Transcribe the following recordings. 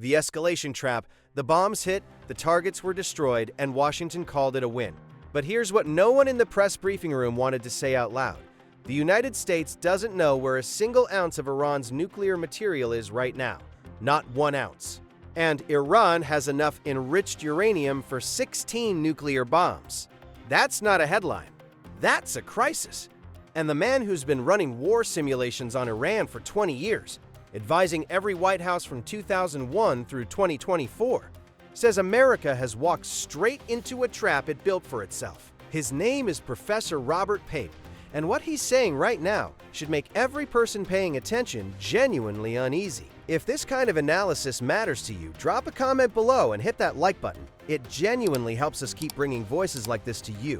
The escalation trap. The bombs hit, the targets were destroyed, and Washington called it a win. But here's what no one in the press briefing room wanted to say out loud. The United States doesn't know where a single ounce of Iran's nuclear material is right now. Not 1 ounce. And Iran has enough enriched uranium for 16 nuclear bombs. That's not a headline. That's a crisis. And the man who's been running war simulations on Iran for 20 years, advising every White House from 2001 through 2024, says America has walked straight into a trap it built for itself. His name is Professor Robert Pape, and what he's saying right now should make every person paying attention genuinely uneasy. If this kind of analysis matters to you, drop a comment below and hit that like button. It genuinely helps us keep bringing voices like this to you.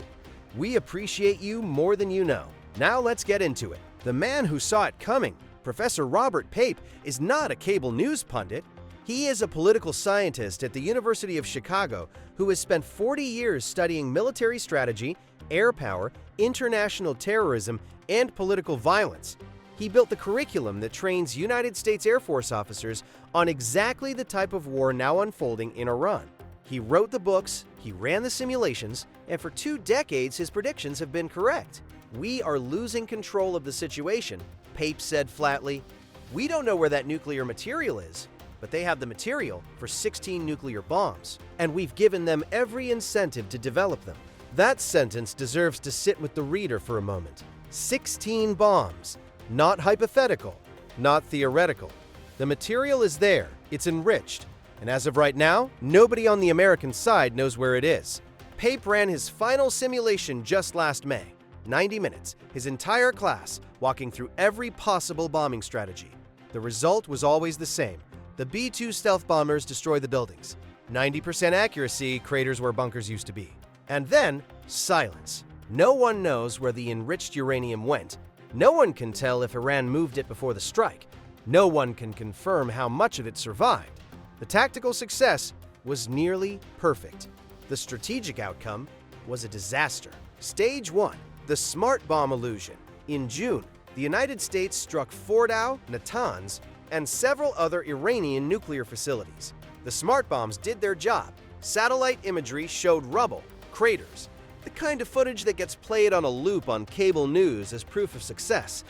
We appreciate you more than you know. Now let's get into it. The man who saw it coming, Professor Robert Pape, is not a cable news pundit. He is a political scientist at the University of Chicago who has spent 40 years studying military strategy, air power, international terrorism, and political violence. He built the curriculum that trains United States Air Force officers on exactly the type of war now unfolding in Iran. He wrote the books, he ran the simulations, and for 2 decades his predictions have been correct. We are losing control of the situation, Pape said flatly. We don't know where that nuclear material is, but they have the material for 16 nuclear bombs, and we've given them every incentive to develop them. That sentence deserves to sit with the reader for a moment. 16 bombs. Not hypothetical, not theoretical. The material is there, it's enriched, and as of right now, nobody on the American side knows where it is. Pape ran his final simulation just last May. 90 minutes, his entire class, walking through every possible bombing strategy. The result was always the same. The B-2 stealth bombers destroy the buildings. 90% accuracy, craters where bunkers used to be. And then, silence. No one knows where the enriched uranium went. No one can tell if Iran moved it before the strike. No one can confirm how much of it survived. The tactical success was nearly perfect. The strategic outcome was a disaster. Stage 1. The smart bomb illusion. In June, the United States struck Fordow, Natanz, and several other Iranian nuclear facilities. The smart bombs did their job. Satellite imagery showed rubble, craters, the kind of footage that gets played on a loop on cable news as proof of success.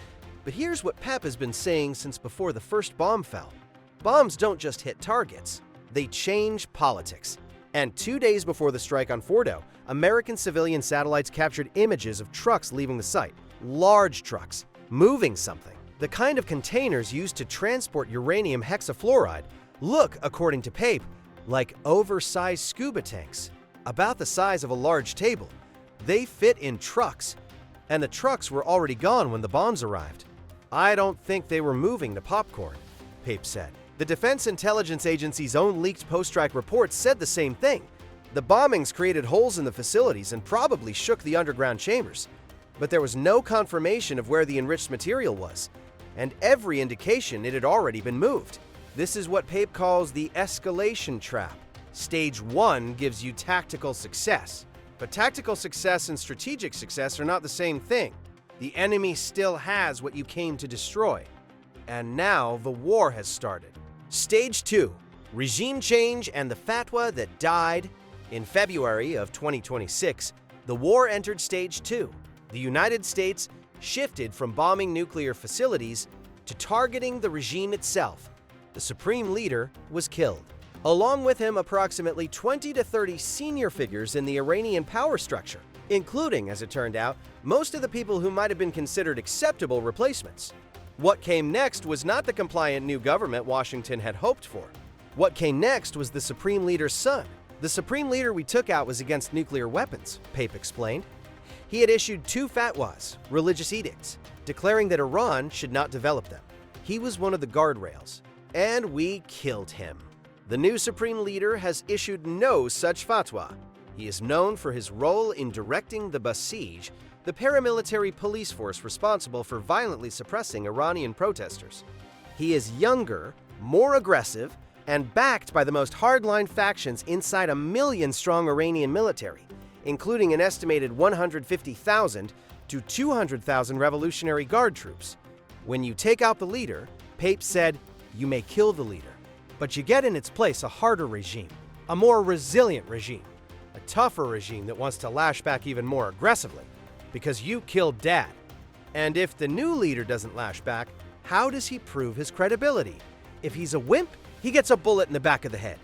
But here's what Pape has been saying since before the first bomb fell. Bombs don't just hit targets, they change politics. And 2 days before the strike on Fordow, American civilian satellites captured images of trucks leaving the site. Large trucks, moving something. The kind of containers used to transport uranium hexafluoride look, according to Pape, like oversized scuba tanks, about the size of a large table. They fit in trucks, and the trucks were already gone when the bombs arrived. I don't think they were moving the popcorn, Pape said. The Defense Intelligence Agency's own leaked post-strike reports said the same thing. The bombings created holes in the facilities and probably shook the underground chambers. But there was no confirmation of where the enriched material was, and every indication it had already been moved. This is what Pape calls the escalation trap. Stage 1 gives you tactical success. But tactical success and strategic success are not the same thing. The enemy still has what you came to destroy. And now the war has started. Stage 2, regime change and the fatwa that died. In February of 2026, the war entered Stage 2. The United States shifted from bombing nuclear facilities to targeting the regime itself. The supreme leader was killed. Along with him, approximately 20 to 30 senior figures in the Iranian power structure, including, as it turned out, most of the people who might have been considered acceptable replacements. What came next was not the compliant new government Washington had hoped for. What came next was the Supreme Leader's son. The Supreme Leader we took out was against nuclear weapons, Pape explained. He had issued 2 fatwas, religious edicts, declaring that Iran should not develop them. He was one of the guardrails, and we killed him. The new Supreme Leader has issued no such fatwa. He is known for his role in directing the Basij, the paramilitary police force responsible for violently suppressing Iranian protesters. He is younger, more aggressive, and backed by the most hardline factions inside a million-strong Iranian military, including an estimated 150,000 to 200,000 Revolutionary Guard troops. When you take out the leader, Pape said, you may kill the leader. But you get in its place a harder regime, a more resilient regime, a tougher regime that wants to lash back even more aggressively because you killed Dad. And if the new leader doesn't lash back, how does he prove his credibility? If he's a wimp, he gets a bullet in the back of the head.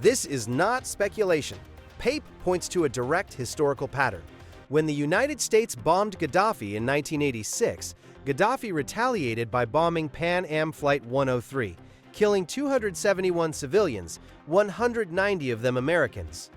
This is not speculation. Pape points to a direct historical pattern. When the United States bombed Gaddafi in 1986, Gaddafi retaliated by bombing Pan Am Flight 103, killing 271 civilians, 190 of them Americans.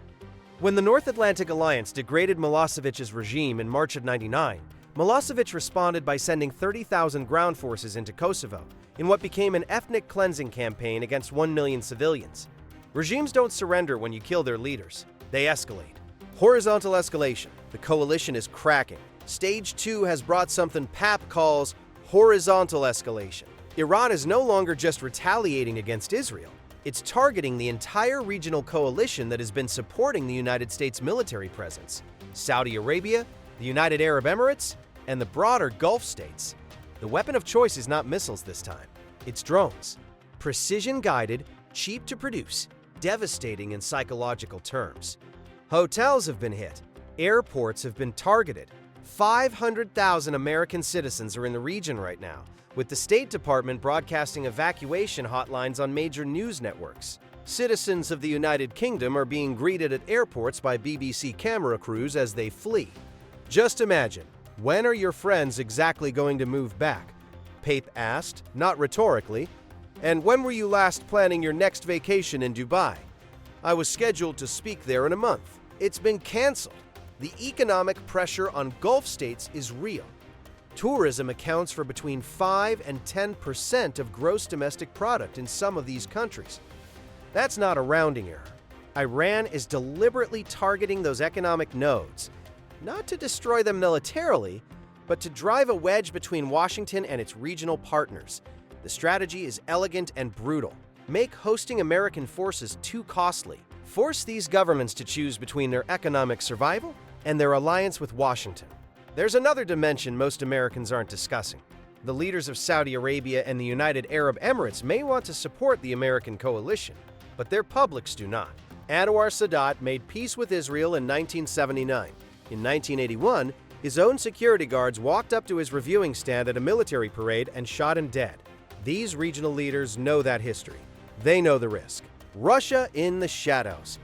When the North Atlantic Alliance degraded Milosevic's regime in March of '99, Milosevic responded by sending 30,000 ground forces into Kosovo in what became an ethnic cleansing campaign against 1 million civilians. Regimes don't surrender when you kill their leaders. They escalate. Horizontal escalation. The coalition is cracking. Stage 2 has brought something Pape calls horizontal escalation. Iran is no longer just retaliating against Israel. It's targeting the entire regional coalition that has been supporting the United States military presence. Saudi Arabia, the United Arab Emirates, and the broader Gulf states. The weapon of choice is not missiles this time. It's drones. Precision-guided, cheap to produce, devastating in psychological terms. Hotels have been hit. Airports have been targeted. 500,000 American citizens are in the region right now, with the State Department broadcasting evacuation hotlines on major news networks. Citizens of the United Kingdom are being greeted at airports by BBC camera crews as they flee. Just imagine, when are your friends exactly going to move back? Pape asked, not rhetorically. And when were you last planning your next vacation in Dubai? I was scheduled to speak there in a month. It's been canceled. The economic pressure on Gulf states is real. Tourism accounts for between 5 and 10% of gross domestic product in some of these countries. That's not a rounding error. Iran is deliberately targeting those economic nodes, not to destroy them militarily, but to drive a wedge between Washington and its regional partners. The strategy is elegant and brutal. Make hosting American forces too costly. Force these governments to choose between their economic survival and their alliance with Washington. There's another dimension most Americans aren't discussing. The leaders of Saudi Arabia and the United Arab Emirates may want to support the American coalition, but their publics do not. Anwar Sadat made peace with Israel in 1979. In 1981, his own security guards walked up to his reviewing stand at a military parade and shot him dead. These regional leaders know that history. They know the risk. Russia in the shadows.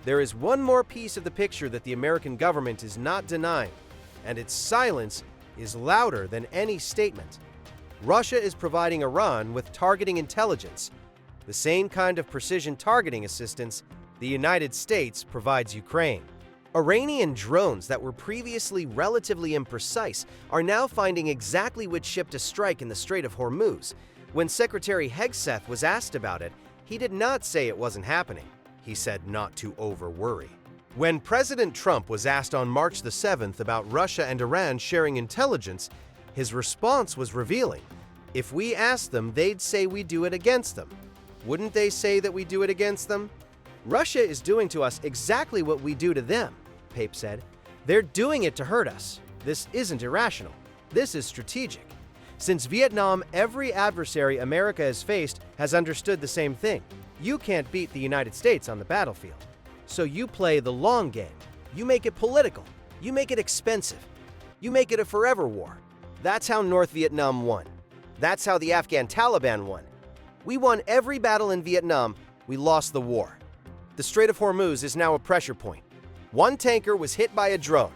There is one more piece of the picture that the American government is not denying, and its silence is louder than any statement. Russia is providing Iran with targeting intelligence, the same kind of precision targeting assistance the United States provides Ukraine. Iranian drones that were previously relatively imprecise are now finding exactly which ship to strike in the Strait of Hormuz. When Secretary Hegseth was asked about it, he did not say it wasn't happening. He said not to over-worry. When President Trump was asked on March the 7th about Russia and Iran sharing intelligence, his response was revealing. If we asked them, they'd say we do it against them. Wouldn't they say that we do it against them? Russia is doing to us exactly what we do to them, Pape said. They're doing it to hurt us. This isn't irrational. This is strategic. Since Vietnam, every adversary America has faced has understood the same thing. You can't beat the United States on the battlefield. So you play the long game. You make it political. You make it expensive. You make it a forever war. That's how North Vietnam won. That's how the Afghan Taliban won. We won every battle in Vietnam. We lost the war. The Strait of Hormuz is now a pressure point. One tanker was hit by a drone.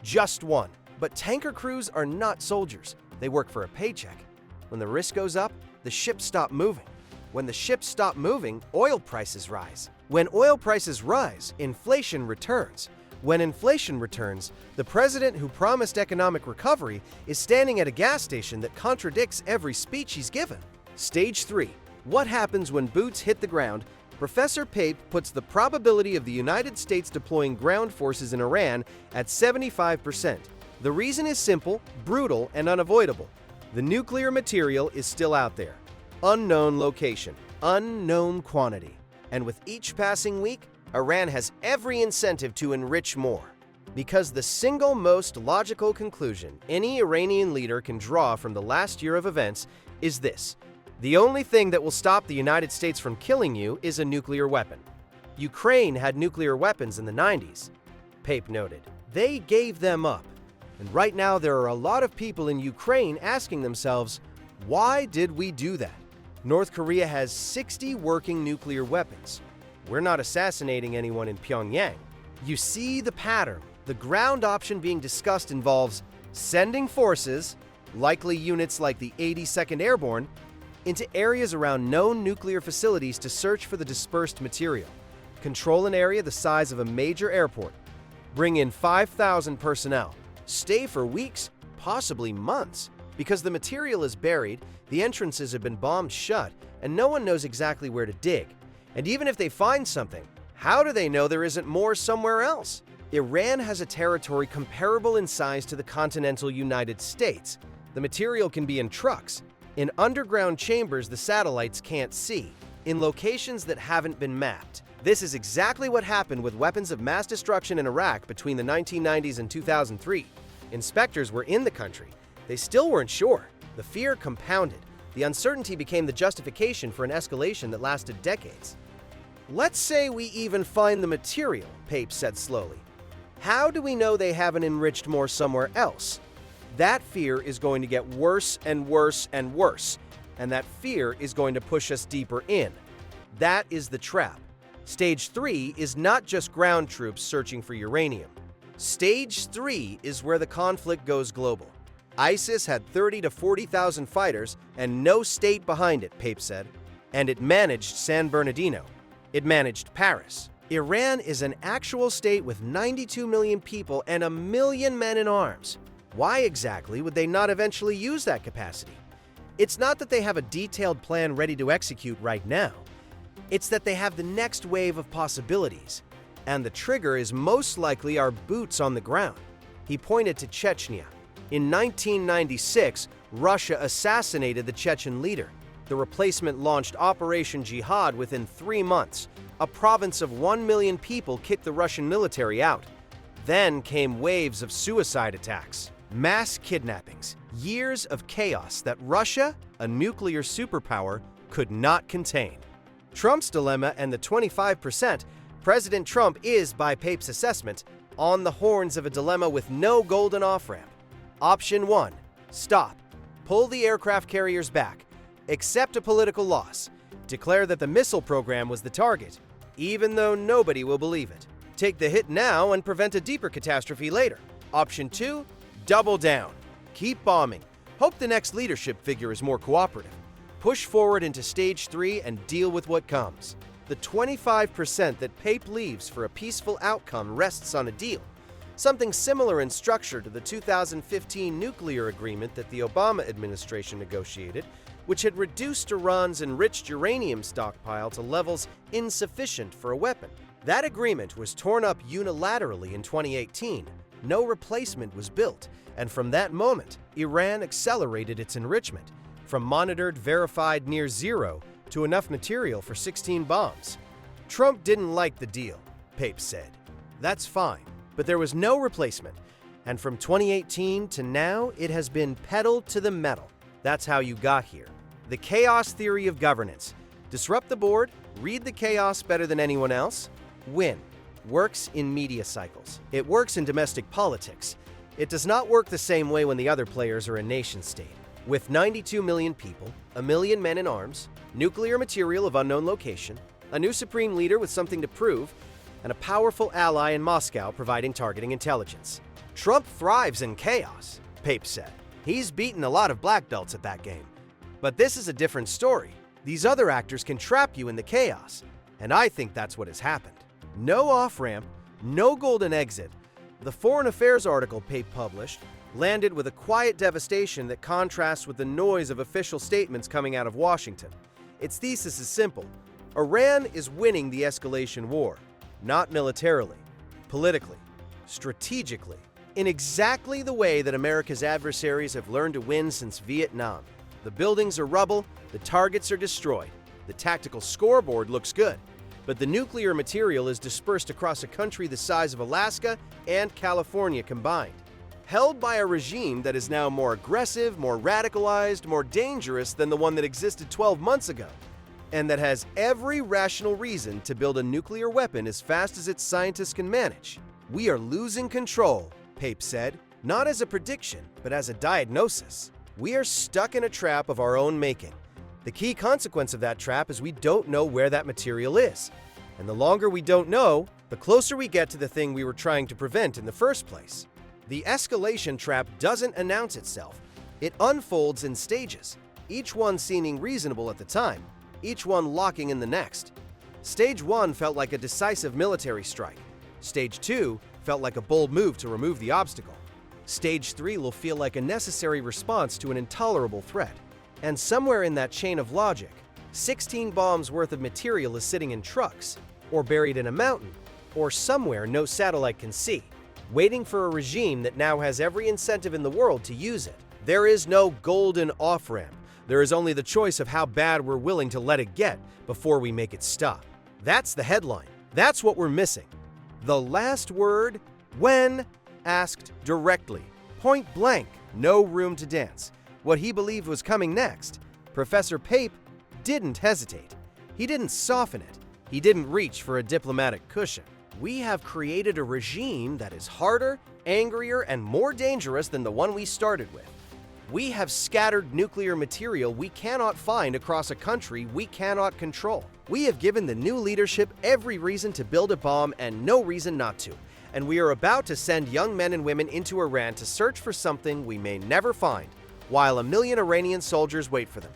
Just one. But tanker crews are not soldiers. They work for a paycheck. When the risk goes up, the ships stop moving. When the ships stop moving, oil prices rise. When oil prices rise, inflation returns. When inflation returns, the president who promised economic recovery is standing at a gas station that contradicts every speech he's given. Stage 3. What happens when boots hit the ground? Professor Pape puts the probability of the United States deploying ground forces in Iran at 75%. The reason is simple, brutal, and unavoidable. The nuclear material is still out there. Unknown location, unknown quantity. And with each passing week, Iran has every incentive to enrich more. Because the single most logical conclusion any Iranian leader can draw from the last year of events is this: The only thing that will stop the United States from killing you is a nuclear weapon. Ukraine had nuclear weapons in the 90s, Pape noted. They gave them up. And right now there are a lot of people in Ukraine asking themselves, why did we do that? North Korea has 60 working nuclear weapons. We're not assassinating anyone in Pyongyang. You see the pattern. The ground option being discussed involves sending forces, likely units like the 82nd Airborne, into areas around known nuclear facilities to search for the dispersed material. Control an area the size of a major airport. Bring in 5,000 personnel. Stay for weeks, possibly months. Because the material is buried, the entrances have been bombed shut, and no one knows exactly where to dig. And even if they find something, how do they know there isn't more somewhere else? Iran has a territory comparable in size to the continental United States. The material can be in trucks, in underground chambers the satellites can't see, in locations that haven't been mapped. This is exactly what happened with weapons of mass destruction in Iraq between the 1990s and 2003. Inspectors were in the country. They still weren't sure. The fear compounded. The uncertainty became the justification for an escalation that lasted decades. Let's say we even find the material, Pape said slowly. How do we know they haven't enriched more somewhere else? That fear is going to get worse and worse and worse, and that fear is going to push us deeper in. That is the trap. Stage 3 is not just ground troops searching for uranium. Stage 3 is where the conflict goes global. ISIS had 30 to 40,000 fighters and no state behind it, Pape said. And it managed San Bernardino. It managed Paris. Iran is an actual state with 92 million people and 1 million men in arms. Why exactly would they not eventually use that capacity? It's not that they have a detailed plan ready to execute right now. It's that they have the next wave of possibilities. And the trigger is most likely our boots on the ground. He pointed to Chechnya. In 1996, Russia assassinated the Chechen leader. The replacement launched Operation Jihad within 3 months. A province of 1 million people kicked the Russian military out. Then came waves of suicide attacks, mass kidnappings, years of chaos that Russia, a nuclear superpower, could not contain. Trump's dilemma and the 25%, President Trump is, by Pape's assessment, on the horns of a dilemma with no golden off-ramp. Option 1. Stop. Pull the aircraft carriers back. Accept a political loss. Declare that the missile program was the target, even though nobody will believe it. Take the hit now and prevent a deeper catastrophe later. Option 2. Double down. Keep bombing. Hope the next leadership figure is more cooperative. Push forward into Stage 3 and deal with what comes. The 25% that Pape leaves for a peaceful outcome rests on a deal, something similar in structure to the 2015 nuclear agreement that the Obama administration negotiated, which had reduced Iran's enriched uranium stockpile to levels insufficient for a weapon. That agreement was torn up unilaterally in 2018. No replacement was built, and from that moment, Iran accelerated its enrichment, from monitored, verified near zero to enough material for 16 bombs. Trump didn't like the deal, Pape said. That's fine, but there was no replacement, and from 2018 to now, it has been pedal to the metal. That's how you got here. The chaos theory of governance. Disrupt the board, read the chaos better than anyone else, win. Works in media cycles. It works in domestic politics. It does not work the same way when the other players are a nation-state. With 92 million people, 1 million men in arms, nuclear material of unknown location, a new supreme leader with something to prove, and a powerful ally in Moscow providing targeting intelligence. Trump thrives in chaos, Pape said. He's beaten a lot of black belts at that game. But this is a different story. These other actors can trap you in the chaos, and I think that's what has happened. No off-ramp, no golden exit. The Foreign Affairs article Pape published landed with a quiet devastation that contrasts with the noise of official statements coming out of Washington. Its thesis is simple. Iran is winning the escalation war, not militarily, politically, strategically, in exactly the way that America's adversaries have learned to win since Vietnam. The buildings are rubble, the targets are destroyed, the tactical scoreboard looks good, but the nuclear material is dispersed across a country the size of Alaska and California combined. held by a regime that is now more aggressive, more radicalized, more dangerous than the one that existed 12 months ago, and that has every rational reason to build a nuclear weapon as fast as its scientists can manage. We are losing control, Pape said, not as a prediction, but as a diagnosis. We are stuck in a trap of our own making. The key consequence of that trap is we don't know where that material is. And the longer we don't know, the closer we get to the thing we were trying to prevent in the first place. The escalation trap doesn't announce itself. It unfolds in stages, each one seeming reasonable at the time, each one locking in the next. Stage 1 felt like a decisive military strike. Stage 2 felt like a bold move to remove the obstacle. Stage 3 will feel like a necessary response to an intolerable threat. And somewhere in that chain of logic, 16 bombs worth of material is sitting in trucks, or buried in a mountain, or somewhere no satellite can see, waiting for a regime that now has every incentive in the world to use it. There is no golden off-ramp. There is only the choice of how bad we're willing to let it get before we make it stop. That's the headline. That's what we're missing. The last word, when asked directly, point blank, no room to dance. What he believed was coming next, Professor Pape didn't hesitate. He didn't soften it. He didn't reach for a diplomatic cushion. We have created a regime that is harder, angrier, and more dangerous than the one we started with. We have scattered nuclear material we cannot find across a country we cannot control. We have given the new leadership every reason to build a bomb and no reason not to. And we are about to send young men and women into Iran to search for something we may never find, while 1 million Iranian soldiers wait for them.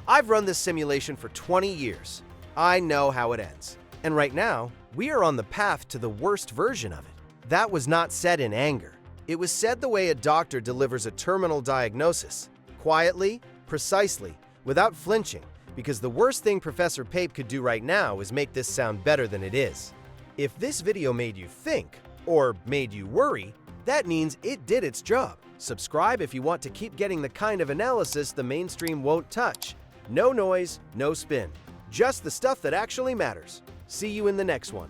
I've run this simulation for 20 years. I know how it ends. And right now, we are on the path to the worst version of it. That was not said in anger. It was said the way a doctor delivers a terminal diagnosis, quietly, precisely, without flinching, because the worst thing Professor Pape could do right now is make this sound better than it is. If this video made you think, or made you worry, that means it did its job. Subscribe if you want to keep getting the kind of analysis the mainstream won't touch. No noise, no spin. Just the stuff that actually matters. See you in the next one.